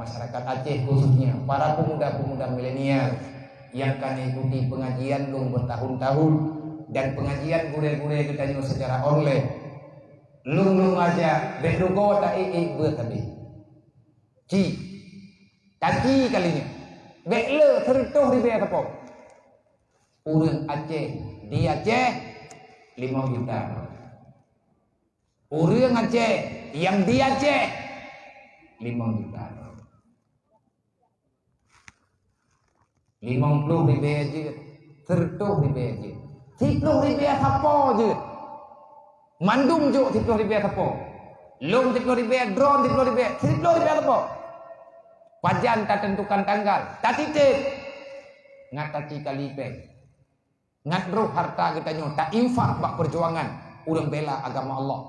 masyarakat Aceh khususnya para pemuda-pemuda milenial yang kan ikuti pengajian lung bertahun-tahun dan pengajian gure-gure kita juga secara online. Lung aja beruko tak bertabi. Ci kaki kalinya bekle tertuh di bawah tepok. Urang Aceh di Aceh 5 juta. Urang Aceh yang di Aceh 5 juta. 50 ribu aja, tertuh ribu aja. 30 ribu apa je? Mandum jo 30 ribu apa? Long 30 ribu, drone 30 ribu, 30 ribu apa? Pajan tak tentukan tanggal, tak titip. Ngat taci kalipeng. Ngat roh harta kita nyo, tak infak bak perjuangan. Urang bela agama Allah.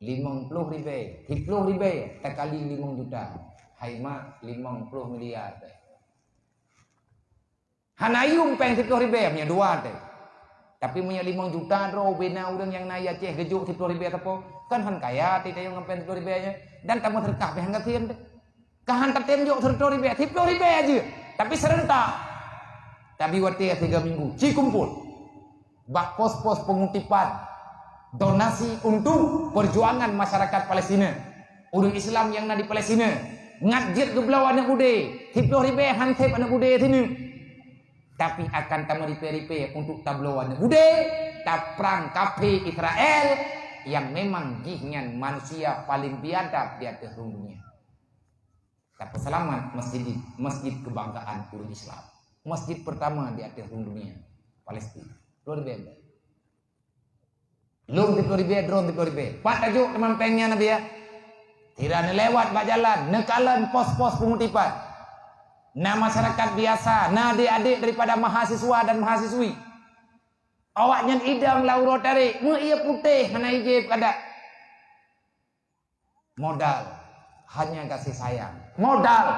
50 ribu, 30 ribu, tak kali 5 juta. Hai mak 50 miliar. Hanayum peng 30 ribu, punya dua teh. Tapi punya 5 juta roh bena urang yang naik Aceh gejuk 30 ribu apa? Kan han kaya tidak yang ngampen 30 ribu aja. Dan tamu terkah peh hangatien deh. Kahan terten juk 30 ribu aja. Tapi serentak. Tapi wati 3 minggu, ci kumpul. Bak pos-pos pengutipan donasi untuk perjuangan masyarakat Palestina. Urang Islam yang di Palestina. Ngajit geblau anak bude. 30 ribu hantep anak bude sini. Tapi akan tamu ripe-ripe untuk tablo anak bude. Taprang kafe Israel yang memang gihnyan manusia paling biadab di atas dunia. Tapi selamat masjid kebanggaan urang Islam. Masjid pertama di atas dunia Palestina. Luar biasa. Lung 30 ribu, drone 30 ribu. Pak tajuk teman pengnya Nabi ya. Tidak lewat bak jalan, nekalan pos-pos pengutipan. Nah masyarakat biasa, nah adik-adik daripada mahasiswa dan mahasiswi. Awaknya idam lauro tarik, ia putih, mana ijib kada. Modal hanya kasih sayang. Modal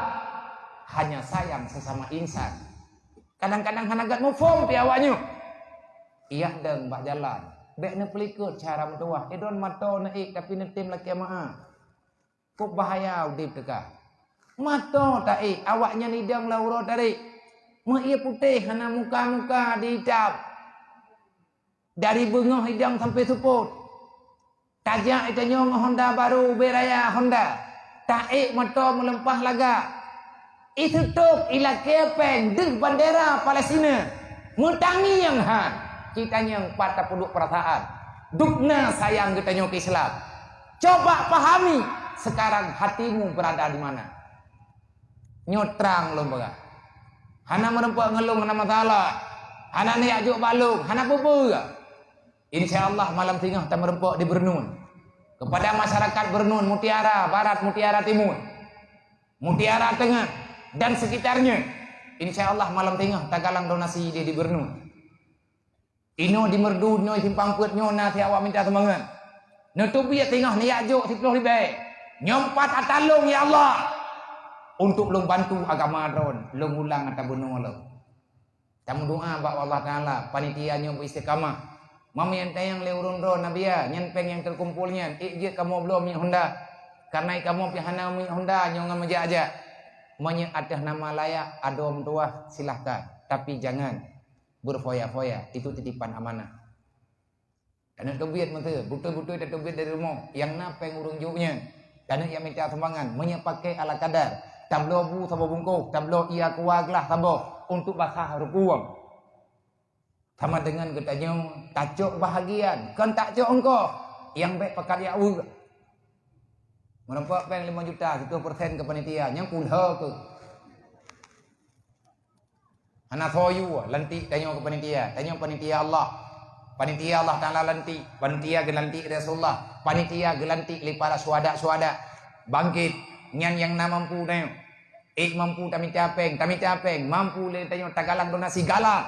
hanya sayang sesama insan. Kadang-kadang hanagat mufom pi awaknya. Iya deng bak jalan. Bek ne pelikut cara mentuah. Edon mato naik tapi netim laki maa. Kok bahaya udip teka. Mato taik awaknya nidang lauro tarik. Mak ia putih hana muka-muka dihitam. Dari bengah hidang sampai suput. Tajak itu nyong Honda baru beraya Honda. Taik mato melempah laga. Itu tuk ila kepeng deh bandera Palestina. Mutangi yang han. Kita yang patah puduk perasaan. Dukna sayang kita nyok Islam. Coba pahami sekarang hatimu berada di mana. Nyotrang lo baga. Hana merempak ngelung hana masalah. Hana ni ajuk balung, hana pupu. Insyaallah malam tengah kita merempak di Bernun. Kepada masyarakat Bernun, Mutiara Barat, Mutiara Timur, Mutiara Tengah dan sekitarnya. Insyaallah malam tengah kita galang donasi di Bernun. Ino di Merdu, no simpang put nyona si awak minta semangat. No tubi tengah ni ajuk 10 ribu. Nyompat atalung ya Allah. Untuk lung bantu agama dron, lung ulang atau bunuh lo. Kamu doa bak Allah Taala, panitia nyom istiqamah. Mami yang tayang leurun dron Nabiya, nyenpeng yang terkumpulnya, ikje kamu belum minyak Honda. Karena kamu pihana minyak Honda nyongan meja aja. Manya atas nama layak adom tua silahkan, tapi jangan berfoya-foya, itu titipan amanah. Karena tebit mata, betul-betul ada tebit dari rumah, yang napeng urung juknya. Karena yang minta sumbangan, manya pakai ala kadar. Tablo bu sabo bungkuk, tablo ia kuaglah sabo untuk basah rukuang. Sama dengan katanya tacuk bahagian, kan tacuk engkau yang baik pekat ya u. Menempat peng 5 juta, 1% ke panitia, yang kulha ke. Hana soyu lantik tanya ke panitia Allah. Panitia Allah Taala lantik, panitia gelantik Rasulullah, panitia gelantik li para suada bangkit. Nyan yang na mampu na mampu kami capeng, mampu le tayo tagalang donasi galang.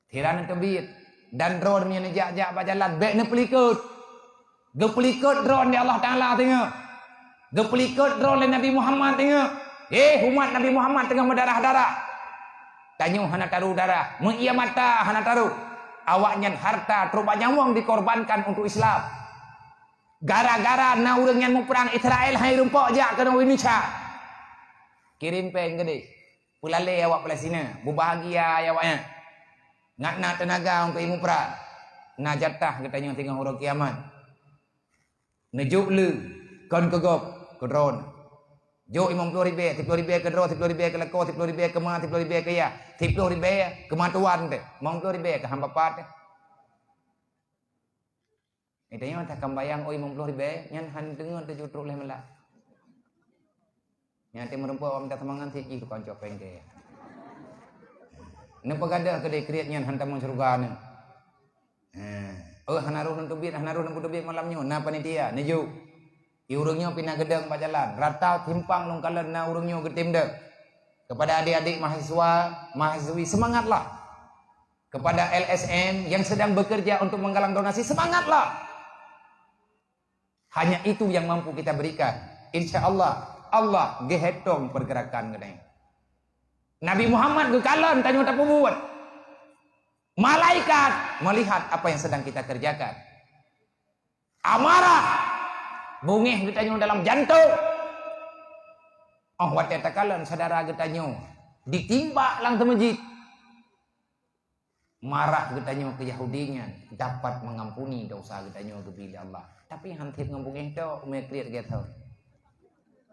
Tiran tebit dan drone nya nejak-jak bajalan bek ne pelikut. Gepelikut drone di Allah Taala tengok. Gepelikut drone Nabi Muhammad tengok. Umat Nabi Muhammad tengah mendarah-darah. Tanyo hana taruh darah, mengia mata hana taruh. Awaknya harta terupa nyawang dikorbankan untuk Islam. Gara-gara na urang yang mau perang Israel hai rumpok jak kena Indonesia. Kirim pen gede. Pulale awak Palestina, berbahagia awaknya. Nak tenaga untuk ilmu perang. Na jatah katanya tengah huruf kiamat. Nejuk lu kon kegop ke drone. Jo 50,000, 30,000 ke drone, 30,000 ke leko, 30,000 ke ma, 30,000 ke ya, 30,000 ke matuan teh. 50,000 ke hamba pat. Itanya tak kambayang oi 50,000 nyan han dengar tu jutruk leh melak. Nyan te merempuan minta semangat sik tu konco pengke. Ne pagadah ke de kriat nyan hantam surga ne. Hanaruh nantu bit, hanaruh nantu bit malamnya. Na panitia, neju. Urungnya pindah gedeng pak jalan. Ratau timpang long kalen na urungnya getim dek. Kepada adik-adik mahasiswa, mahasiswi semangatlah. Kepada LSM yang sedang bekerja untuk menggalang donasi semangatlah. Hanya itu yang mampu kita berikan. Insya Allah, Allah gehetong pergerakan kedai. Nabi Muhammad gekalan tanya tak buat. Malaikat melihat apa yang sedang kita kerjakan. Amarah bungih getanya dalam jantung. Oh wadah takalan saudara getanya ditimba lang masjid. Marah getanya ke Yahudinya dapat mengampuni dosa getanya kepada Allah. Tapi hantip ngambungih tu mekrit gitu.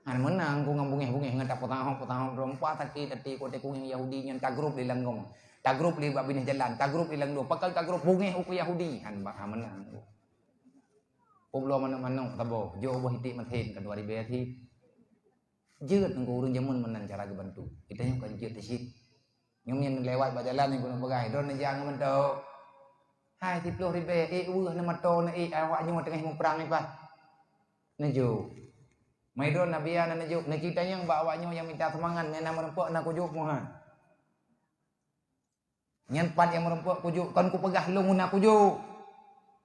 Han menang ku ngambungih ngan tak potang rompa tadi ku te ku Yahudi ngan ka grup di langgong. Ta grup li bab binih jalan, ta grup li lang do. Pakal ta grup bungih ku Yahudi han menang. Publo mana-mana tabo, jo boh hitik mathen ka 2000 thi. Jeut ngku urang jamun menan cara gebantu. Kita yang kan jeut tisit. Nyom yang lewat ba jalan ni gunung bagai don jang mentok. Hai 30,000 weuh na mato na awak nyu tengah mau perang ni pa. Neju. Maidon nabia na neju. Na kita yang ba awak nyu yang minta semangat na merempok na kujuk mohan. Nyan pat yang merempok kujuk kan ku pegah lu na kujuk.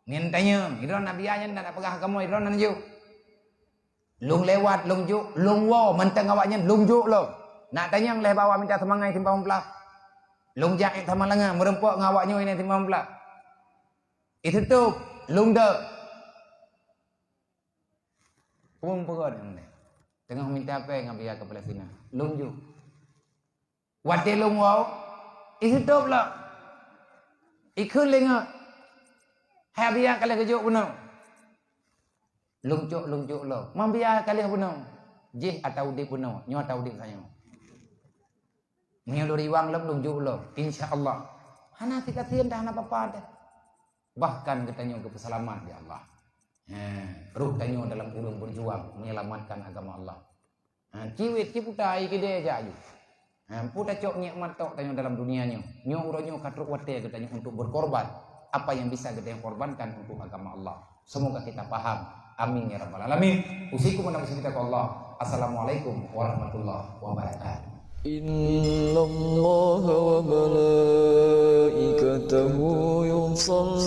Nyen tanya, idon nabia nyan nak pegah kamu idon na neju. Lung lewat lung juk, lung wo menteng awaknya lung juk lo. Nak tanya leh bawa minta semangat timbang pelak. Lung jak sama langa merempok ngawaknya ini timbang pelak. Itu tuh lung de. Pung pegod ni. Tengah minta apa ngabia ke Palestina. Lung juk. Wate lung wo. Itu tuh lo. Ikut lenga. Hai biar kali kejuk puno. Lung juk lo. Mambia kali puno. Jih atau di puno. Nyo atau di saya. Nyo riwang lung juk lo. Insyaallah. Hana kita tien dah apa-apa dah. Bahkan katanya ke peselamat ya Allah. Ruh tanyo dalam urung berjuang menyelamatkan agama Allah. Ciwit ki putai ki de jaju. Puta cok nikmat tok tanyo dalam dunianya. Nyo uronyo katruk wate katanya untuk berkorban apa yang bisa kita korbankan untuk agama Allah. Semoga kita paham. Amin ya rabbal alamin. Usikum menabi kita ke Allah. Assalamualaikum warahmatullahi wabarakatuh. Inna Allah wa malaikatahu yusalluna